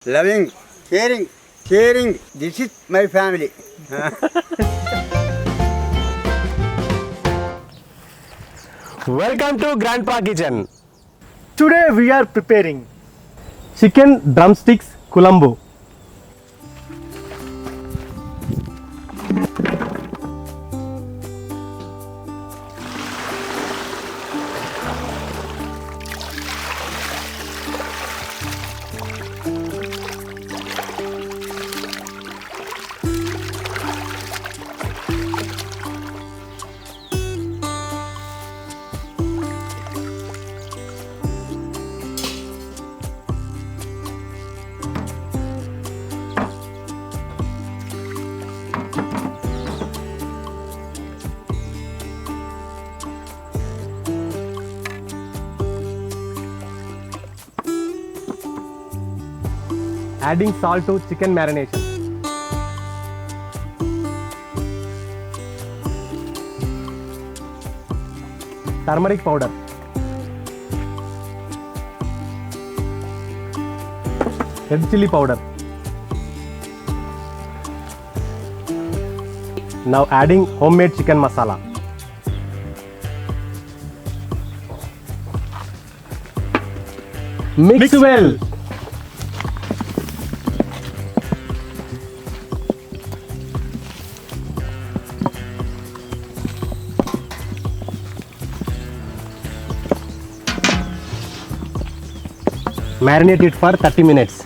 loving, caring. This is my family. Welcome to Grandpa Kitchen. Today we are preparing Chicken drumsticks Kulambu. Adding salt to chicken marination. Turmeric powder. Red chili powder. Now adding homemade chicken masala. Mix well. Marinate it for 30 minutes.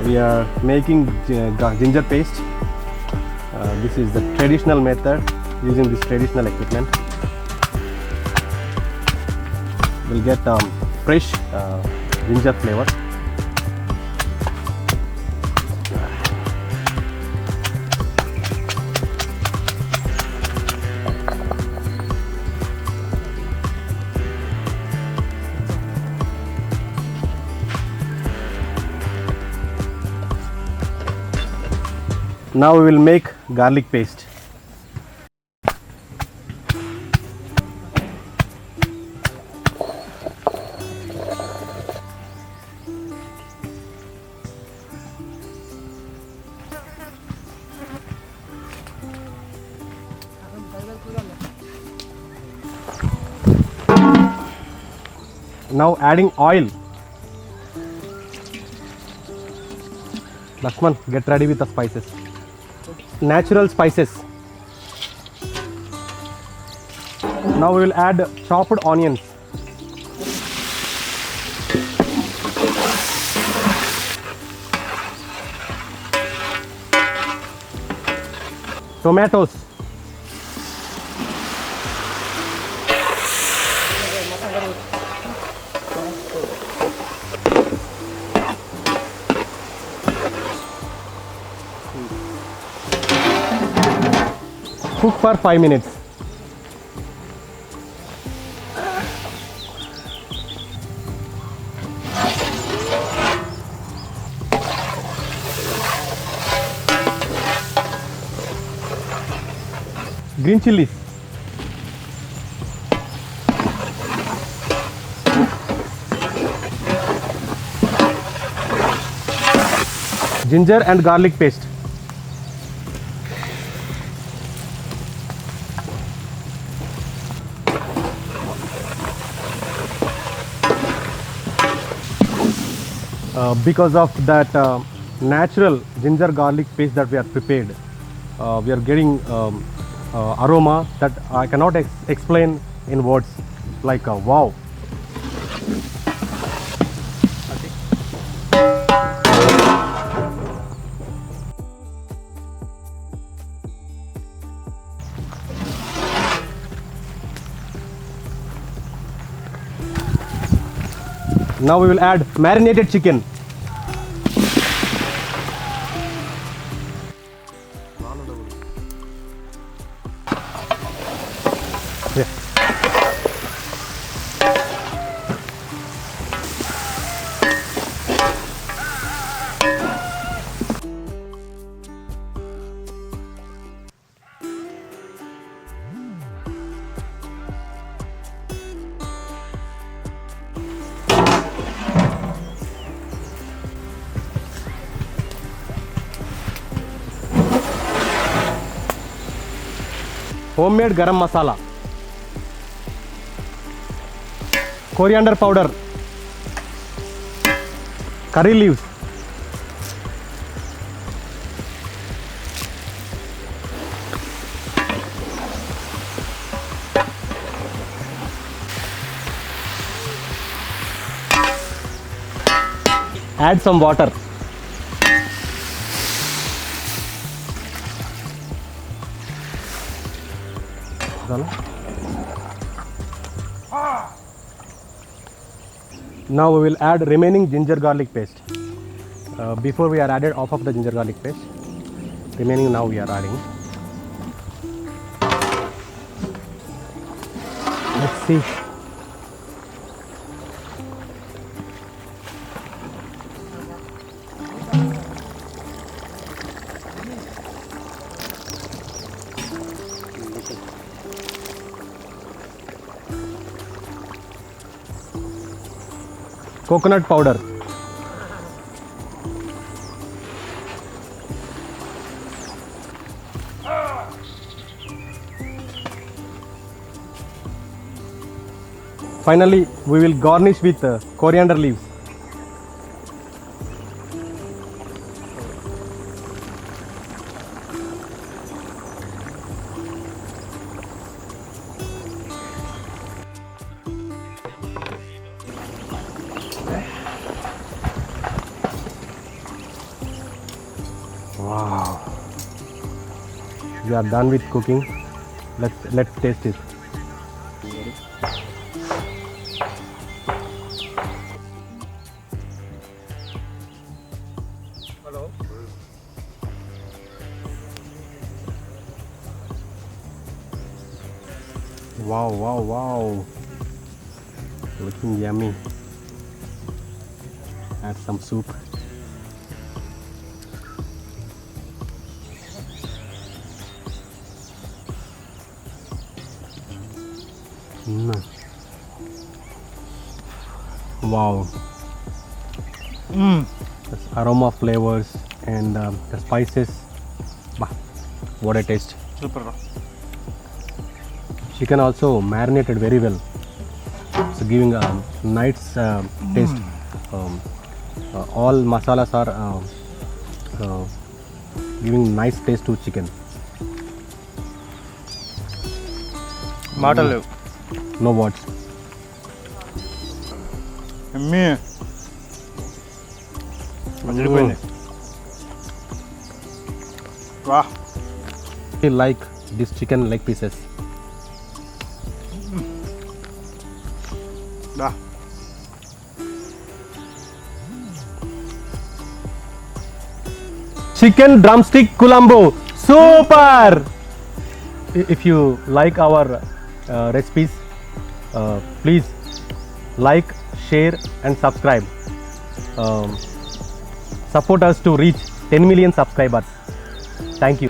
We are making ginger paste. This is the traditional method using this traditional equipment. We'll get fresh ginger flavor. Now we will make garlic paste. Now adding oil. Lakshman, get ready with the spices. Natural spices. Now we will add chopped onions. Tomatoes. Cook for 5 minutes. Green chilies. Ginger and garlic paste. because of that natural ginger garlic paste that we are prepared. We are getting aroma that I cannot explain in words. Like wow. Now we will add marinated chicken. Yeah. Homemade garam masala, coriander powder, curry leaves, add some water. Now we will add remaining ginger garlic paste. Before we are added half of the ginger garlic paste. Remaining now we are adding. Let's see. Coconut powder, finally we will garnish with coriander leaves. Wow, we are done with cooking. Let's taste it. Hello. Wow, looking yummy. Add some soup. Wow. This aroma flavors and the spices. Bah, what a taste. Super. Chicken also marinated very well. So giving a nice taste. All masalas are giving nice taste to chicken. Matalev. No words. Me. Wow. I like this chicken leg pieces. Wow. Chicken drumstick Kulambu. Super! If you like our recipes, please like, share and subscribe. Support us to reach 10 million subscribers. Thank you.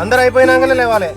అందరు అయిపోయినాకనే లేవాలి.